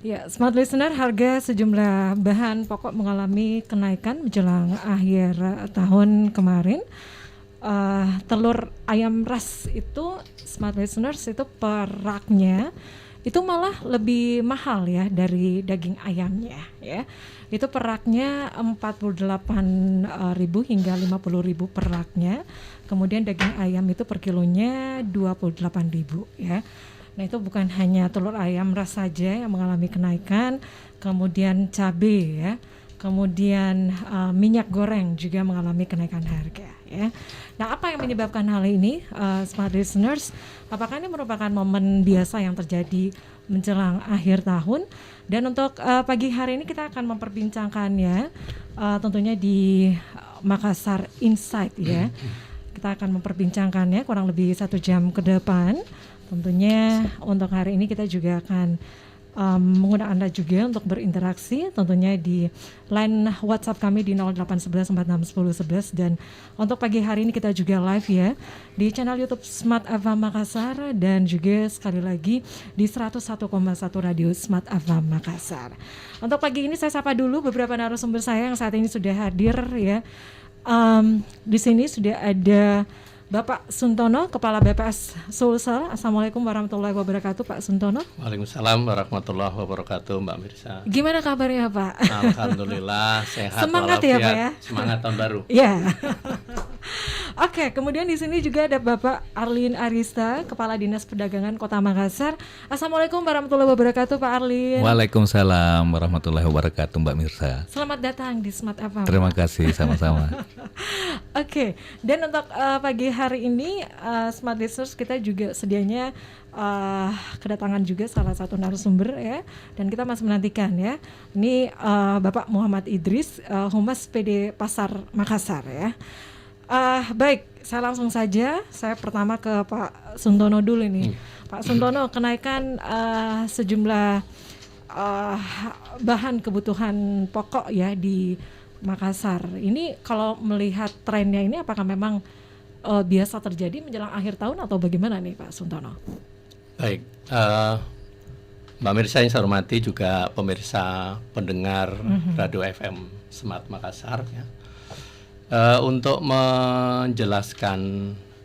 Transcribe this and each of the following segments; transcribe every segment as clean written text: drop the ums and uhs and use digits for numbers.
Ya, smart listener, harga sejumlah bahan pokok mengalami kenaikan menjelang akhir tahun kemarin. Telur ayam ras itu, smart listeners, itu peraknya itu malah lebih mahal ya dari daging ayamnya ya. Itu peraknya 48.000 hingga 50.000 peraknya. Kemudian daging ayam itu per kilonya 28.000 ya. Nah, itu bukan hanya telur ayam ras saja yang mengalami kenaikan, kemudian cabai ya, kemudian minyak goreng juga mengalami kenaikan harga ya. Nah, apa yang menyebabkan hal ini, smart listeners? Apakah ini merupakan momen biasa yang terjadi menjelang akhir tahun? Dan untuk pagi hari ini kita akan memperbincangkannya tentunya di Makassar Insight ya. Kita akan memperbincangkannya kurang lebih 1 jam ke depan. Tentunya untuk hari ini kita juga akan mengundang Anda juga untuk berinteraksi tentunya di line WhatsApp kami di 0811461011, dan untuk pagi hari ini kita juga live ya di channel YouTube Smart FM Makassar dan juga sekali lagi di 101,1 Radio Smart FM Makassar. Untuk pagi ini saya sapa dulu beberapa narasumber saya yang saat ini sudah hadir ya. Di sini sudah ada Bapak Suntono, Kepala BPS Sulsel. Assalamualaikum warahmatullahi wabarakatuh, Pak Suntono. Waalaikumsalam warahmatullahi wabarakatuh, Mbak Mirsa. Gimana kabarnya, Pak? Alhamdulillah sehat. Semangat ya, Pak ya. Semangat tahun baru. Ya. Oke, kemudian di sini juga ada Bapak Arlin Arista, Kepala Dinas Perdagangan Kota Makassar. Assalamualaikum warahmatullahi wabarakatuh, Pak Arlin. Waalaikumsalam warahmatullahi wabarakatuh, Mbak Mirsa. Selamat datang di Smart FM. Terima kasih, sama-sama. Oke, dan untuk pagi hari ini Smart Listeners kita juga sedianya kedatangan juga salah satu narasumber ya, dan kita masih menantikan ya. Ini Bapak Muhammad Idris, Humas PD Pasar Makassar ya. Baik, saya langsung saja. Saya pertama ke Pak Suntono dulu nih. Pak Suntono, kenaikan sejumlah bahan kebutuhan pokok ya di Makassar. Ini kalau melihat trennya ini apakah memang biasa terjadi menjelang akhir tahun atau bagaimana nih Pak Suntono? Baik, Mbak Mirsa yang saya hormati, juga pemirsa pendengar Radio FM Smart Makassar ya. Untuk menjelaskan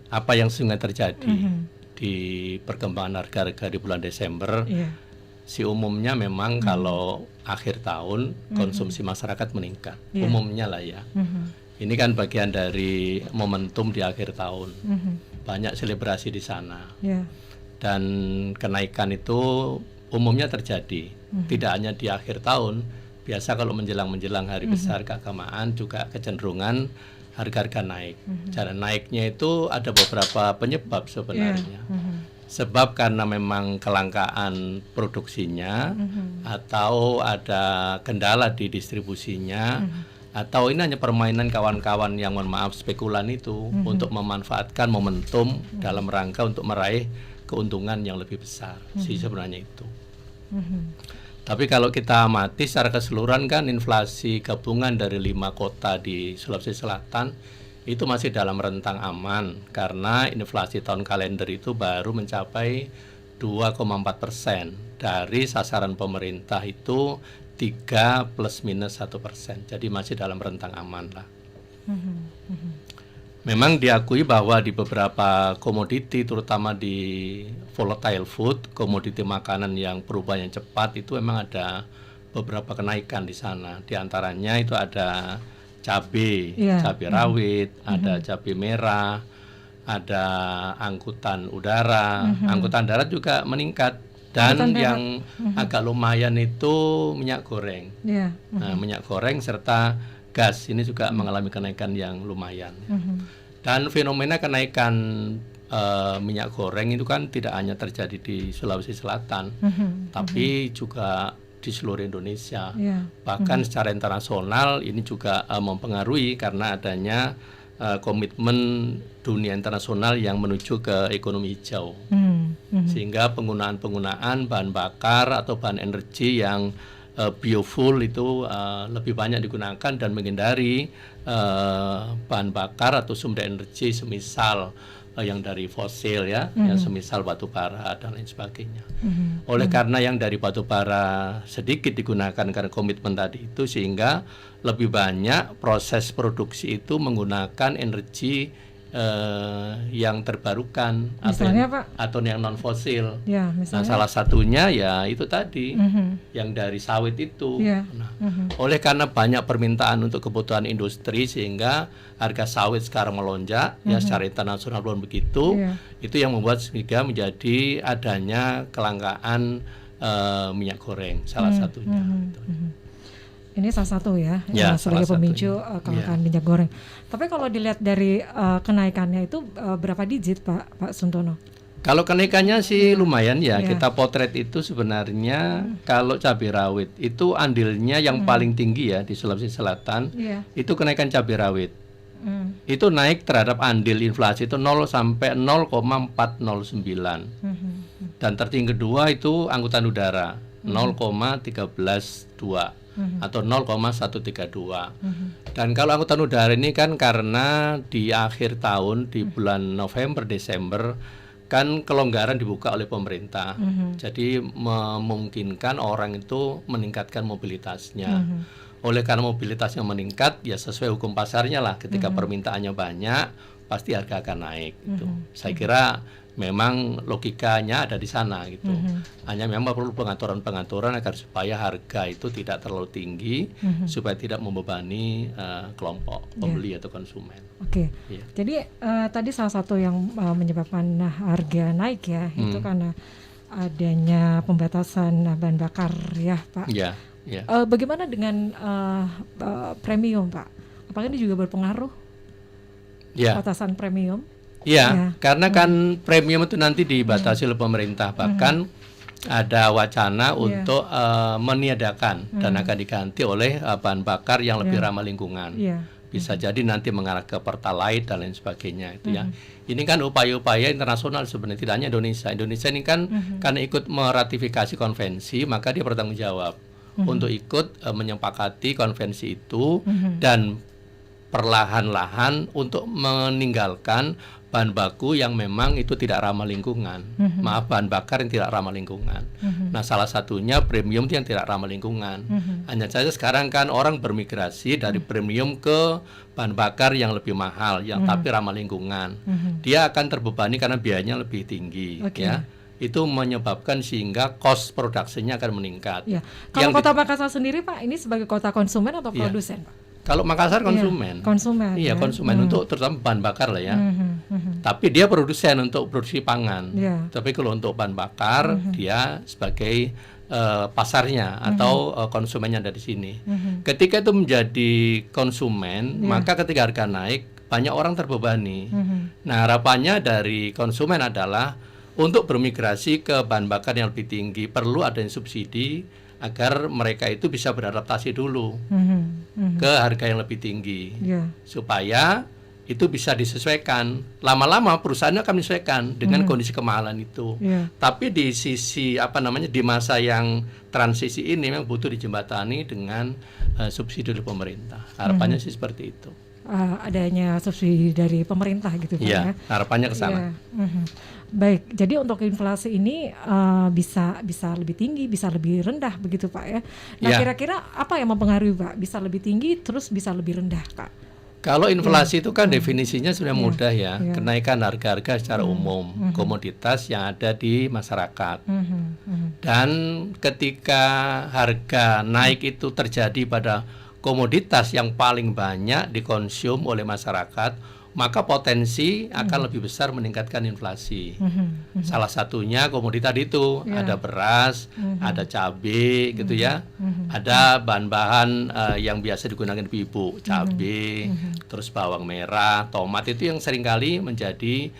apa yang sesungguhnya terjadi di perkembangan harga-harga di bulan Desember, si umumnya memang kalau akhir tahun konsumsi masyarakat meningkat, umumnya lah ya. Ini kan bagian dari momentum di akhir tahun, banyak selebrasi di sana, dan kenaikan itu umumnya terjadi, tidak hanya di akhir tahun. Biasa kalau menjelang hari besar keagamaan juga kecenderungan harga-harga naik. Cara naiknya itu ada beberapa penyebab sebenarnya. Sebab karena memang kelangkaan produksinya, atau ada kendala di distribusinya, atau ini hanya permainan kawan-kawan yang mohon maaf spekulan itu untuk memanfaatkan momentum dalam rangka untuk meraih keuntungan yang lebih besar. Sih sebenarnya itu. Tapi kalau kita amati secara keseluruhan kan inflasi gabungan dari 5 kota di Sulawesi Selatan itu masih dalam rentang aman, karena inflasi tahun kalender itu baru mencapai 2,4%. Dari sasaran pemerintah itu 3 plus minus 1%. Jadi masih dalam rentang aman lah. Memang diakui bahwa di beberapa komoditi, terutama di volatile food, komoditi makanan yang perubahannya cepat, itu memang ada beberapa kenaikan di sana. Di antaranya itu ada cabai, cabai rawit, ada cabai merah, ada angkutan udara, angkutan darat juga meningkat, dan yang agak lumayan itu minyak goreng, minyak goreng serta gas ini juga mengalami kenaikan yang lumayan. Dan fenomena kenaikan minyak goreng itu kan tidak hanya terjadi di Sulawesi Selatan, tapi juga di seluruh Indonesia. Bahkan secara internasional ini juga mempengaruhi karena adanya komitmen dunia internasional yang menuju ke ekonomi hijau. Sehingga penggunaan bahan bakar atau bahan energi yang biofuel itu lebih banyak digunakan, dan menghindari bahan bakar atau sumber energi semisal yang dari fosil ya, yang semisal batu bara dan lain sebagainya. Oleh karena yang dari batu bara sedikit digunakan karena komitmen tadi itu, sehingga lebih banyak proses produksi itu menggunakan energi yang terbarukan Misalnya, Pak? atau yang non fosil. Ya, Nah, misalnya. salah satunya ya itu tadi yang dari sawit itu. Ya. Nah, oleh karena banyak permintaan untuk kebutuhan industri sehingga harga sawit sekarang melonjak ya secara internasional pun begitu. Ya. Itu yang membuat sehingga menjadi adanya kelangkaan minyak goreng salah satunya. Ini salah satu ya, Ya, sebagai salah pemicu satunya. kelangkaan minyak goreng. Tapi kalau dilihat dari kenaikannya itu berapa digit, Pak Suntono? Kalau kenaikannya sih lumayan Ya. ya. Kita potret itu sebenarnya kalau cabai rawit itu andilnya yang paling tinggi ya di Sulawesi Selatan. Iya. Itu kenaikan cabai rawit. Itu naik terhadap andil inflasi itu 0 sampai 0,409. Dan tertinggi kedua itu angkutan udara 0,132 atau 0,132. Dan kalau angkutan udara ini kan karena di akhir tahun di bulan November Desember kan kelonggaran dibuka oleh pemerintah. Jadi memungkinkan orang itu meningkatkan mobilitasnya. Oleh karena mobilitasnya meningkat, ya sesuai hukum pasarnya lah. Ketika permintaannya banyak, pasti harga akan naik. Gitu. Saya kira memang logikanya ada di sana gitu. Hanya memang perlu pengaturan-pengaturan agar supaya harga itu tidak terlalu tinggi, supaya tidak membebani kelompok pembeli atau konsumen. Oke. Iya. Jadi tadi salah satu yang menyebabkan harga naik ya, itu karena adanya pembatasan bahan bakar ya, Pak. Iya. Ya. Bagaimana dengan premium, Pak? Apakah ini juga berpengaruh? Ya. Batasan premium? Iya, Ya. karena kan premium itu nanti dibatasi oleh pemerintah. Bahkan ada wacana untuk meniadakan dan akan diganti oleh bahan bakar yang lebih ramah lingkungan. Iya. Bisa jadi nanti mengarah ke pertalite dan lain sebagainya itu ya. Ini kan upaya-upaya internasional sebenarnya, tidak hanya Indonesia. Indonesia ini kan karena ikut meratifikasi konvensi, maka dia bertanggung jawab untuk ikut menyepakati konvensi itu dan perlahan-lahan untuk meninggalkan bahan baku yang memang itu tidak ramah lingkungan. Maaf, bahan bakar yang tidak ramah lingkungan. Nah, salah satunya premium yang tidak ramah lingkungan. Hanya saja sekarang kan orang bermigrasi dari premium ke bahan bakar yang lebih mahal, yang tapi ramah lingkungan. Dia akan terbebani karena biayanya lebih tinggi, ya. Itu menyebabkan sehingga cost produksinya akan meningkat. Ya. Kalau Kota Makassar sendiri, Pak, ini sebagai kota konsumen atau produsen, Pak? Kalau Makassar konsumen. Konsumen. Iya, konsumen untuk terutama bahan bakar lah ya. Tapi dia produsen untuk produksi pangan. Tapi kalau untuk bahan bakar dia sebagai pasarnya atau konsumennya dari sini. Ketika itu menjadi konsumen, maka ketika harga naik banyak orang terbebani. Nah, harapannya dari konsumen adalah untuk bermigrasi ke bahan bakar yang lebih tinggi perlu adanya subsidi agar mereka itu bisa beradaptasi dulu ke harga yang lebih tinggi, supaya itu bisa disesuaikan. Lama-lama perusahaannya akan menyesuaikan dengan kondisi kemahalan itu. Tapi di sisi di masa yang transisi ini memang butuh dijembatani dengan subsidi dari pemerintah. Harapannya sih seperti itu. Adanya subsidi dari pemerintah gitu, Pak, ya. Harapannya ke sana. Baik, jadi untuk inflasi ini bisa lebih tinggi, bisa lebih rendah begitu, Pak, ya. Nah, kira-kira apa yang mempengaruhi, Pak? Bisa lebih tinggi terus bisa lebih rendah, Pak? Kalau inflasi itu kan definisinya sudah mudah ya. Kenaikan harga-harga secara umum, komoditas yang ada di masyarakat. Dan ketika harga naik itu terjadi pada komoditas yang paling banyak dikonsum oleh masyarakat, maka potensi akan lebih besar meningkatkan inflasi. Salah satunya komoditas itu ada beras, ada cabai gitu ya, ada bahan-bahan yang biasa digunakan ibu-ibu, cabai, terus bawang merah, tomat itu yang seringkali menjadi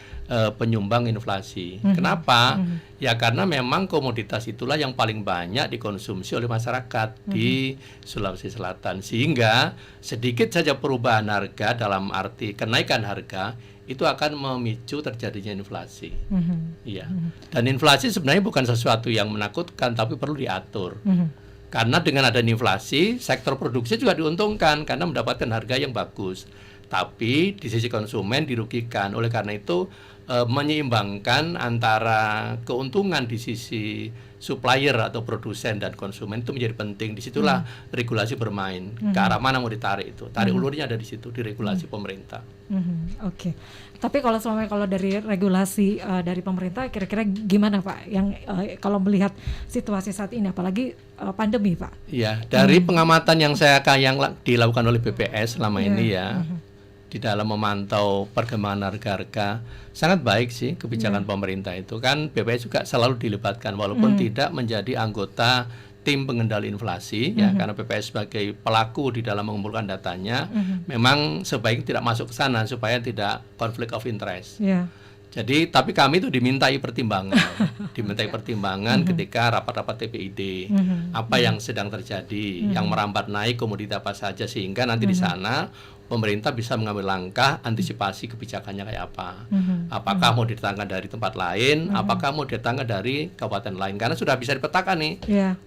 penyumbang inflasi. Kenapa? Ya karena memang komoditas itulah yang paling banyak dikonsumsi oleh masyarakat di Sulawesi Selatan, sehingga sedikit saja perubahan harga dalam arti kenaikan harga itu akan memicu terjadinya inflasi. Iya. Dan inflasi sebenarnya bukan sesuatu yang menakutkan, tapi perlu diatur. Karena dengan adanya inflasi, sektor produksi juga diuntungkan karena mendapatkan harga yang bagus. Tapi di sisi konsumen dirugikan. Oleh karena itu menyeimbangkan antara keuntungan di sisi supplier atau produsen dan konsumen itu menjadi penting. Disitulah regulasi bermain. Ke arah mana mau ditarik itu? Tarik ulurnya ada di situ, di regulasi pemerintah. Oke. Tapi kalau dari regulasi dari pemerintah, kira-kira gimana Pak? Yang kalau melihat situasi saat ini, apalagi pandemi Pak? Ya, dari pengamatan yang dilakukan oleh BPS selama ini ya, di dalam memantau perkembangan harga-harga, sangat baik sih kebijakan pemerintah itu. Kan BPS juga selalu dilibatkan walaupun tidak menjadi anggota tim pengendali inflasi ya, karena BPS sebagai pelaku di dalam mengumpulkan datanya memang sebaiknya tidak masuk ke sana supaya tidak konflik of interest. Jadi tapi kami itu dimintai pertimbangan ketika rapat-rapat TPID, apa yang sedang terjadi, yang merambat naik komoditas apa saja, sehingga nanti di sana pemerintah bisa mengambil langkah antisipasi kebijakannya kayak apa. Apakah mau didatangkan dari tempat lain, apakah mau didatangkan dari kabupaten lain, karena sudah bisa dipetakan nih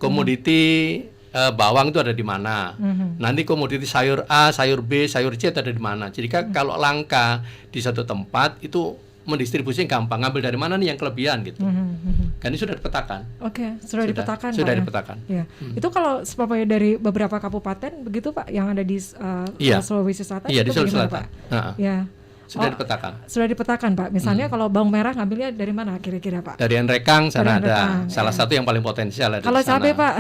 komoditi bawang itu ada di mana, nanti komoditi sayur A, sayur B, sayur C itu ada di mana. Jadi kalau langka di satu tempat itu mendistribusinya gampang, ngambil dari mana nih yang kelebihan gitu. Kan ini sudah dipetakan. Sudah dipetakan. Sudah dipetakan. Ya. Itu kalau supaya dari beberapa kabupaten begitu Pak, yang ada di Sulawesi Selatan. Iya, di Sulawesi Pak? Selatan. Ya. Sudah dipetakan. Sudah dipetakan Pak. Misalnya kalau bawang merah ngambilnya dari mana kira-kira Pak? Dari Nrekang sana dari ada. Nrekang, salah satu yang paling potensial ada. Kalau cabai Pak?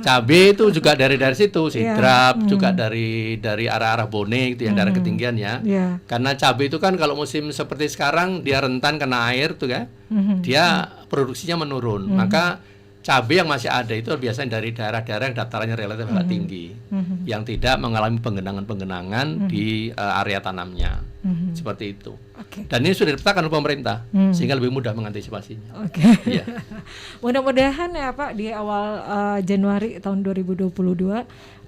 Cabai itu juga dari situ, Sidrap, juga dari arah-arah Bone itu yang daerah ketinggian ya. Karena cabai itu kan kalau musim seperti sekarang dia rentan kena air tuh ya. Dia produksinya menurun. Maka cabai yang masih ada itu biasanya dari daerah-daerah yang datarannya relatif agak tinggi, yang tidak mengalami penggenangan di area tanamnya. Seperti itu. Dan ini sudah dipetakan oleh pemerintah, sehingga lebih mudah mengantisipasinya. Ya. Mudah-mudahan ya Pak, di awal Januari tahun 2022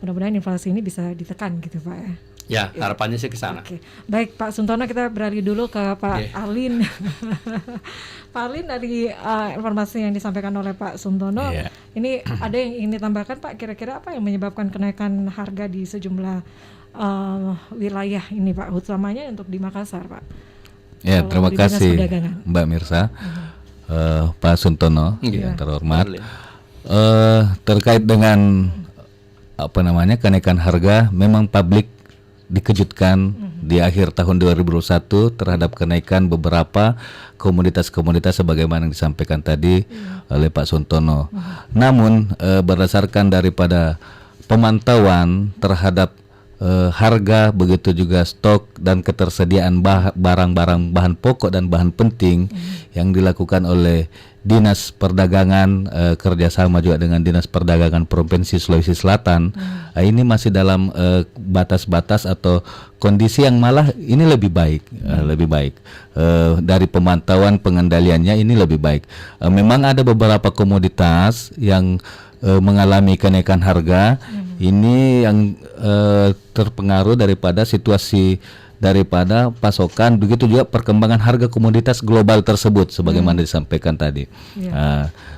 mudah-mudahan inflasi ini bisa ditekan gitu Pak ya. Ya, harapannya sih ke sana. Baik Pak Suntono, kita beralih dulu ke Pak Arlin. Pak Arlin, dari informasi yang disampaikan oleh Pak Suntono, ini ada yang ingin ditambahkan Pak, kira-kira apa yang menyebabkan kenaikan harga di sejumlah wilayah ini Pak, utamanya untuk di Makassar Pak? Ya, terima kasih Mbak Mirsa, Pak Suntono yang terhormat. Terkait dengan kenaikan harga, memang publik dikejutkan di akhir tahun 2021 terhadap kenaikan beberapa komoditas-komoditas sebagaimana yang disampaikan tadi oleh Pak Suntono. Namun berdasarkan daripada pemantauan terhadap harga, begitu juga stok dan ketersediaan barang-barang bahan pokok dan bahan penting yang dilakukan oleh Dinas Perdagangan kerjasama juga dengan Dinas Perdagangan Provinsi Sulawesi Selatan, ini masih dalam batas-batas atau kondisi yang malah ini lebih baik, dari pemantauan pengendaliannya ini lebih baik. Memang ada beberapa komoditas yang mengalami kenaikan harga, ini yang terpengaruh daripada situasi daripada pasokan, begitu juga perkembangan harga komoditas global tersebut sebagaimana disampaikan tadi.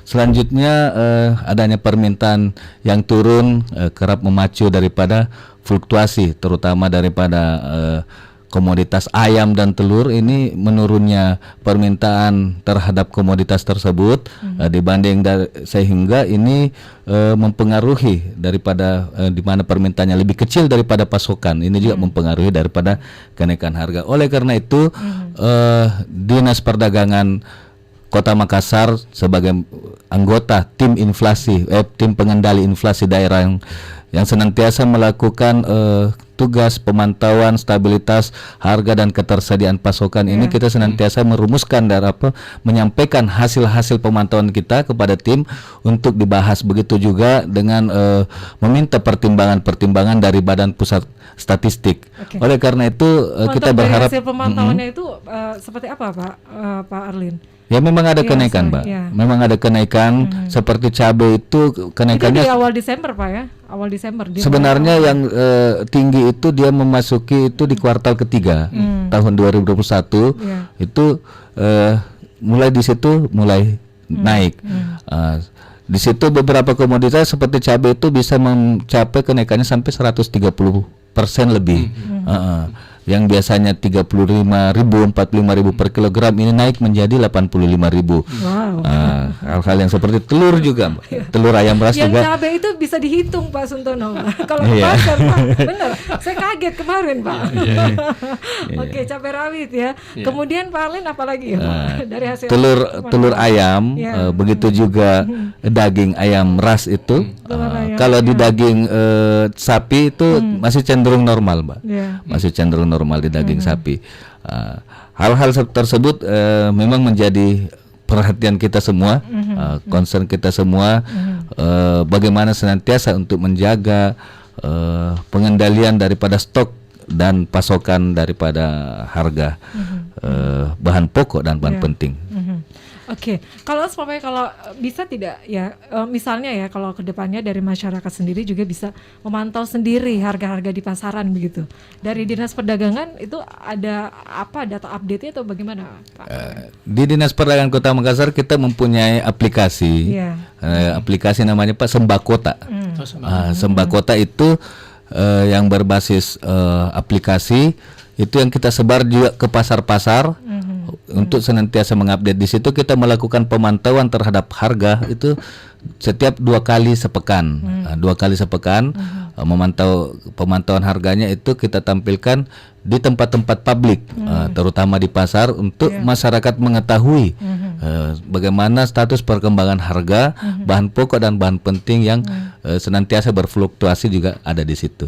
Selanjutnya adanya permintaan yang turun kerap memacu daripada fluktuasi, terutama daripada komoditas ayam dan telur. Ini menurunnya permintaan terhadap komoditas tersebut dibanding sehingga ini mempengaruhi daripada di mana permintaannya lebih kecil daripada pasokan. Ini juga mempengaruhi daripada kenaikan harga. Oleh karena itu Dinas Perdagangan Kota Makassar sebagai anggota tim pengendali inflasi daerah yang senantiasa melakukan tugas pemantauan stabilitas harga dan ketersediaan pasokan ini, kita senantiasa merumuskan dan menyampaikan hasil-hasil pemantauan kita kepada tim untuk dibahas, begitu juga dengan meminta pertimbangan-pertimbangan dari Badan Pusat Statistik. Oleh karena itu kita berharap hasil pemantauannya itu seperti apa Pak Arlin? Ya, memang ada kenaikan, Pak. Memang ada kenaikan. Seperti cabai itu kenaikannya itu di awal Desember, Pak ya. Awal Desember. Sebenarnya yang tinggi itu dia memasuki itu di kuartal ketiga tahun 2021. Itu mulai di situ mulai naik. Di situ beberapa komoditas seperti cabai itu bisa mencapai kenaikannya sampai 130% lebih. yang biasanya 35.000, 45.000 per kilogram ini naik menjadi 85.000. Wow. Hal-hal yang seperti telur juga, Mbak. Telur ayam ras yang juga. Yang cabai itu bisa dihitung Pak Suntono. Kalau ke pasar Pak, benar. Saya kaget kemarin Pak. Oke, cabai rawit ya. Kemudian Pak Alin apalagi ya Pak? Dari hasil telur ayam, begitu juga daging ayam ras itu. Kalau di daging sapi itu masih cenderung normal, Mbak. Masih cenderung normal di daging sapi. Hal-hal tersebut memang menjadi perhatian kita semua, concern kita semua, bagaimana senantiasa untuk menjaga pengendalian daripada stok dan pasokan daripada harga bahan pokok dan bahan penting. Oke, kalau bisa tidak ya, misalnya ya kalau kedepannya dari masyarakat sendiri juga bisa memantau sendiri harga-harga di pasaran begitu. Dari Dinas Perdagangan itu ada apa data update-nya atau bagaimana Pak? Di Dinas Perdagangan Kota Makassar kita mempunyai aplikasi, aplikasi namanya Pak Sembakota. Sembakota itu yang berbasis aplikasi itu yang kita sebar juga ke pasar-pasar. Untuk senantiasa mengupdate di situ kita melakukan pemantauan terhadap harga itu setiap 2 kali sepekan. 2 kali sepekan pemantauan harganya itu kita tampilkan di tempat-tempat publik, terutama di pasar untuk masyarakat mengetahui bagaimana status perkembangan harga bahan pokok dan bahan penting yang senantiasa berfluktuasi juga ada di situ.